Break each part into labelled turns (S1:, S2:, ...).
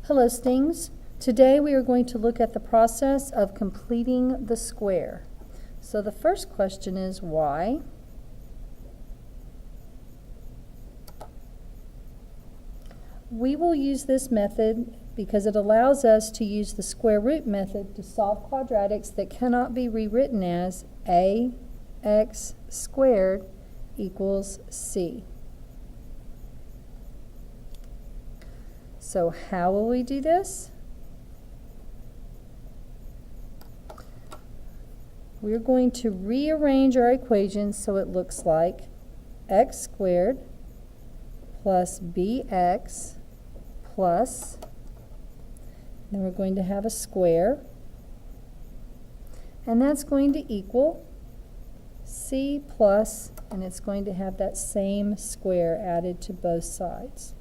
S1: Hello, Stings. Today we are going to look at the process of completing the square. So the first question is why? We will use this method because it allows us to use the square root method to solve quadratics that cannot be rewritten as ax squared equals c. So how will we do this? We're going to rearrange our equation so it looks like x squared plus bx plus, then we're going to have a square, and that's going to equal c plus, and it's going to have that same square added to both sides.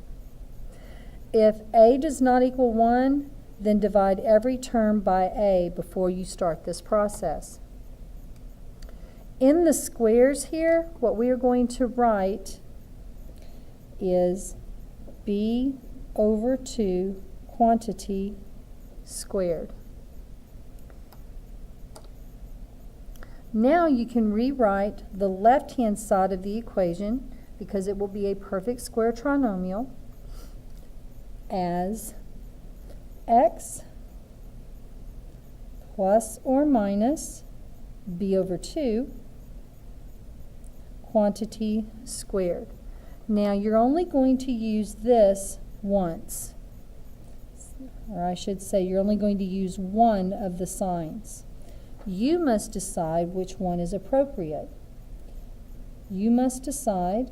S1: If a does not equal 1, then divide every term by a before you start this process. In the squares here, what we are going to write is b over 2 quantity squared. Now you can rewrite the left-hand side of the equation, because it will be a perfect square trinomial, as x plus or minus b over 2 quantity squared. Now you're only going to use this once, or I should say you're only going to use one of the signs. You must decide which one is appropriate. You must decide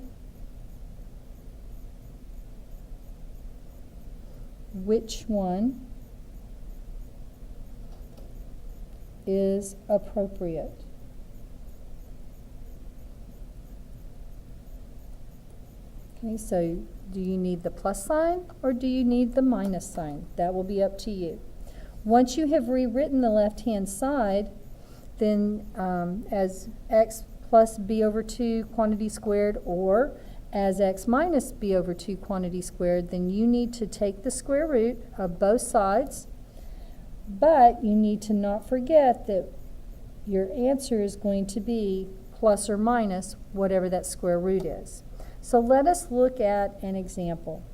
S1: which one is appropriate. Okay, so do you need the plus sign or do you need the minus sign? That will be up to you. Once you have rewritten the left-hand side, then as x plus b over 2 quantity squared, or as x minus b over 2 quantity squared, then you need to take the square root of both sides, but you need to not forget that your answer is going to be plus or minus whatever that square root is. So let us look at an example.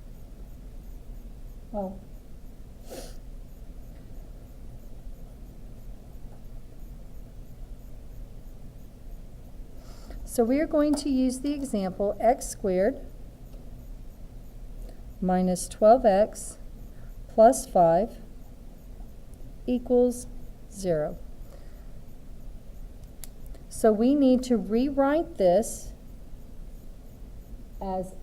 S1: So we are going to use the example x squared minus 12x plus 5 equals 0. So we need to rewrite this as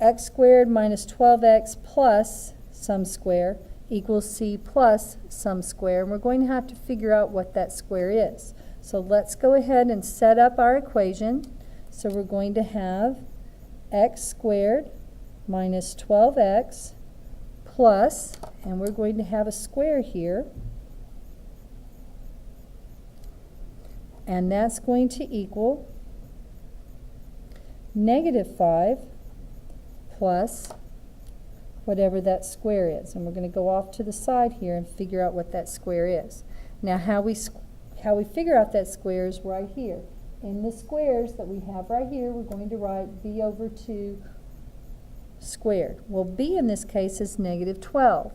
S1: x squared minus 12x plus some square equals c plus some square, and we're going to have to figure out what that square is. So let's go ahead and set up our equation. So we're going to have x squared minus 12x plus, and we're going to have a square here, and that's going to equal negative 5 plus whatever that square is. And we're going to go off to the side here and figure out what that square is. Now how we figure out that square is right here. In the squares that we have right here, we're going to write b over 2 squared. Well, b in this case is negative 12.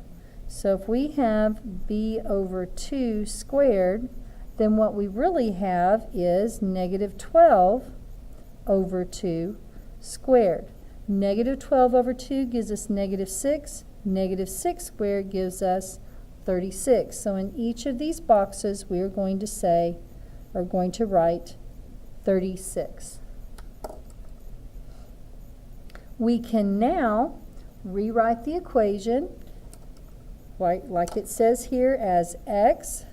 S1: So if we have b over 2 squared, then what we really have is negative 12 over 2 squared. Negative 12 over 2 gives us negative 6. Negative 6 squared gives us 36. So in each of these boxes we are going to write 36. We can now rewrite the equation like it says here as x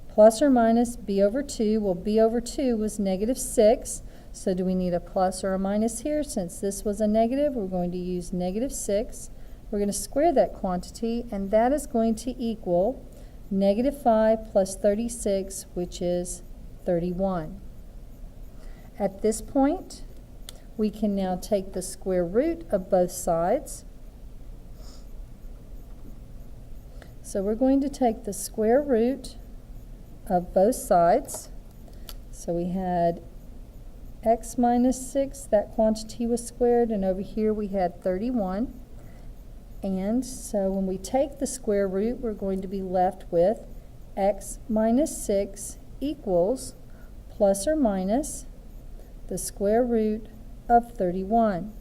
S1: plus or minus b over 2. Well, b over 2 was negative 6, so do we need a plus or a minus here? Since this was a negative, we're going to use negative 6. We're going to square that quantity, and that is going to equal negative 5 plus 36, which is 31. At this point, we can now take the square root of both sides, So we're going to take the square root of both sides. So we had x minus 6, that quantity was squared, and over here we had 31. And so when we take the square root, we're going to be left with x minus 6 equals plus or minus the square root of 31.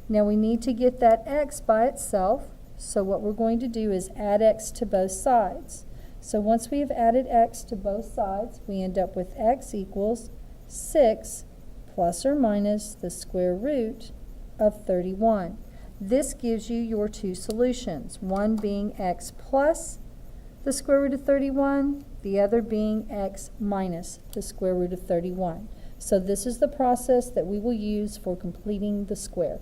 S1: Now we need to get that x by itself, so what we're going to do is add x to both sides. So once we have added x to both sides, we end up with x equals 6 plus or minus the square root of 31. This gives you your two solutions, one being x plus the square root of 31, the other being x minus the square root of 31. So this is the process that we will use for completing the square.